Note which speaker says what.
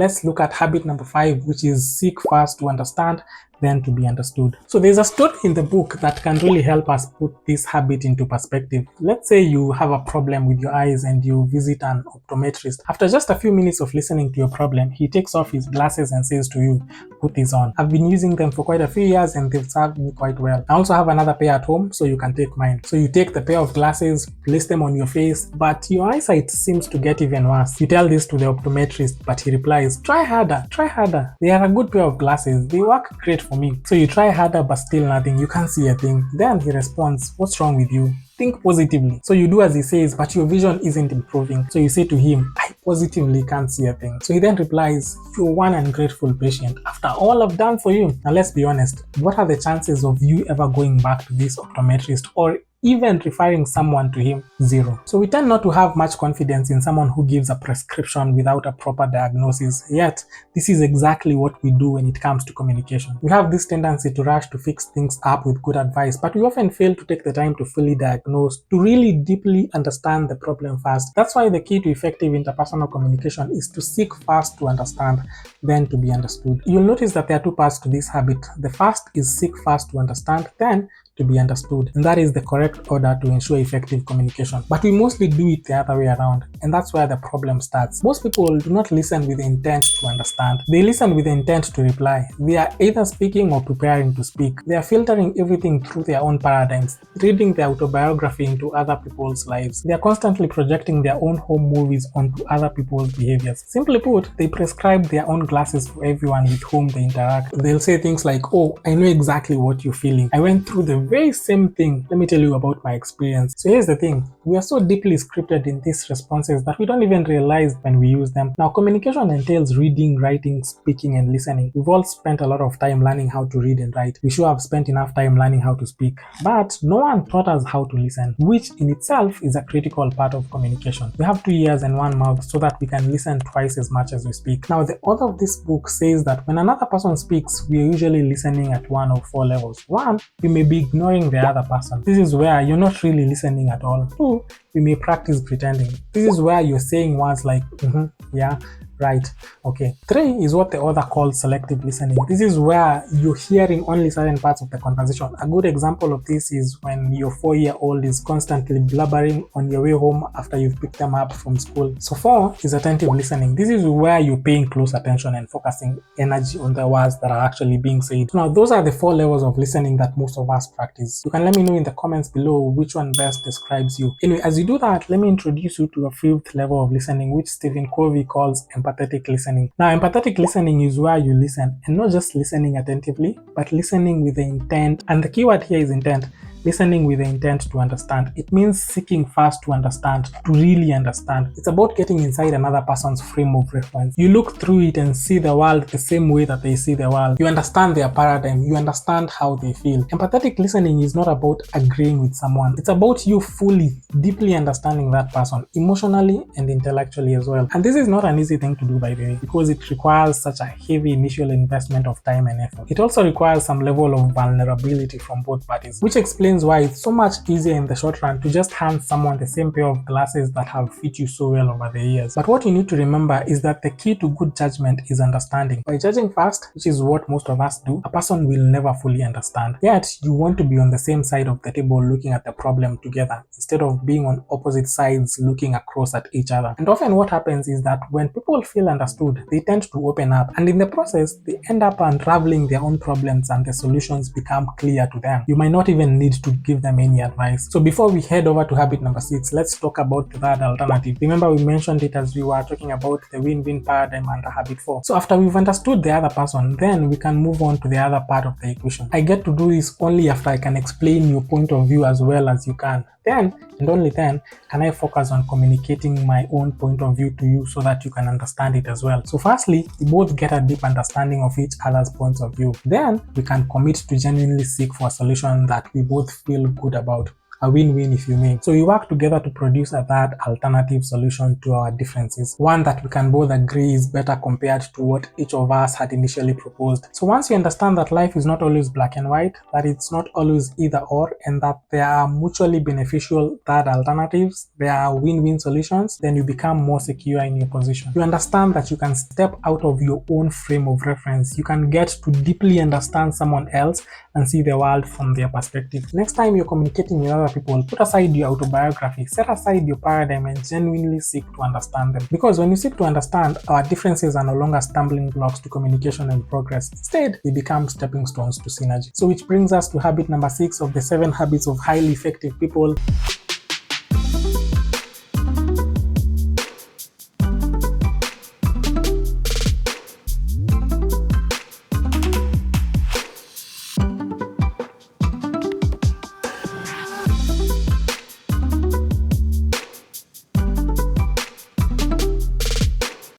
Speaker 1: Let's look at habit number 5, which is seek first to understand, then to be understood. So there's a story in the book that can really help us put this habit into perspective. Let's say you have a problem with your eyes and you visit an optometrist. After just a few minutes of listening to your problem, he takes off his glasses and says to you, put these on. I've been using them for quite a few years and they've served me quite well. I also have another pair at home, so you can take mine. So you take the pair of glasses, place them on your face, but your eyesight seems to get even worse. You tell this to the optometrist, but he replies, try harder, try harder. They are a good pair of glasses. They work great for me. So you try harder, but still nothing. You can't see a thing. Then he responds, what's wrong with you? Think positively. So you do as he says, but your vision isn't improving. So you say to him, I positively can't see a thing. So he then replies, you're one ungrateful patient. After all I've done for you. Now let's be honest. What are the chances of you ever going back to this optometrist or even referring someone to him? Zero. So we tend not to have much confidence in someone who gives a prescription without a proper diagnosis. Yet, this is exactly what we do when it comes to communication. We have this tendency to rush to fix things up with good advice, but we often fail to take the time to fully diagnose, to really deeply understand the problem first. That's why the key to effective interpersonal communication is to seek first to understand, then to be understood. You'll notice that there are two parts to this habit. The first is seek first to understand, then to be understood, and that is the correct order to ensure effective communication. But we mostly do it the other way around, and that's where the problem starts. Most people do not listen with the intent to understand. They listen with the intent to reply. They are either speaking or preparing to speak. They are filtering everything through their own paradigms, reading their autobiography into other people's lives. They are constantly projecting their own home movies onto other people's behaviors. Simply put, they prescribe their own glasses for everyone with whom they interact. They'll say things like, oh, I know exactly what you're feeling. I went through the very same thing. Let me tell you about my experience. So here's the thing. We are so deeply scripted in these responses that we don't even realize when we use them. Now, communication entails reading, writing, speaking, and listening. We've all spent a lot of time learning how to read and write. We should have spent enough time learning how to speak. But no one taught us how to listen, which in itself is a critical part of communication. We have 2 ears and 1 mouth so that we can listen twice as much as we speak. Now, the author of this book says that when another person speaks, we are usually listening at 1 of 4 levels. 1, we may be ignoring the other person. This is where you're not really listening at all. 2, we may practice pretending. This is where you're saying words like, yeah, right, okay. 3 is what the author calls selective listening. This is where you're hearing only certain parts of the conversation. A good example of this is when your 4-year-old is constantly blubbering on your way home after you've picked them up from school. So 4 is attentive listening. This is where you're paying close attention and focusing energy on the words that are actually being said. Now, those are the 4 levels of listening that most of us practice. You can let me know in the comments below which one best describes you. Anyway, as you do that, let me introduce you to a 5th level of listening, which Stephen Covey calls empathetic listening. Now, empathetic listening is where you listen, and not just listening attentively, but listening with the intent, and the keyword here is intent. Listening with the intent to understand. It means seeking first to understand, to really understand. It's about getting inside another person's frame of reference. You look through it and see the world the same way that they see the world. You understand their paradigm. You understand how they feel. Empathetic listening is not about agreeing with someone. It's about you fully, deeply understanding that person, emotionally and intellectually as well. And this is not an easy thing to do, by the way, because it requires such a heavy initial investment of time and effort. It also requires some level of vulnerability from both parties, which explains why it's so much easier in the short run to just hand someone the same pair of glasses that have fit you so well over the years. But what you need to remember is that the key to good judgment is understanding. By judging fast, which is what most of us do, a person will never fully understand. Yet, you want to be on the same side of the table looking at the problem together, instead of being on opposite sides looking across at each other. And often what happens is that when people feel understood, they tend to open up, and in the process, they end up unraveling their own problems and the solutions become clear to them. You might not even need to give them any advice. So before we head over to habit number 6, let's talk about the third alternative. Remember, we mentioned it as we were talking about the win-win paradigm under habit 4. So after we've understood the other person, then we can move on to the other part of the equation. I get to do this only after I can explain your point of view as well as you can. Then, and only then, can I focus on communicating my own point of view to you so that you can understand it as well. So firstly, we both get a deep understanding of each other's points of view. Then, we can commit to genuinely seek for a solution that we both feel good about. a win-win if you may. So we work together to produce that alternative solution to our differences, one that we can both agree is better compared to what each of us had initially proposed. So once you understand that life is not always black and white, that it's not always either or, and that there are mutually beneficial third alternatives, there are win-win solutions, then you become more secure in your position. You understand that you can step out of your own frame of reference. You can get to deeply understand someone else and see the world from their perspective. Next time you're communicating with other people, put aside your autobiography, set aside your paradigm, and genuinely seek to understand them. Because when you seek to understand, our differences are no longer stumbling blocks to communication and progress. Instead, they become stepping stones to synergy. So which brings us to habit number 6 of the 7 habits of highly effective people.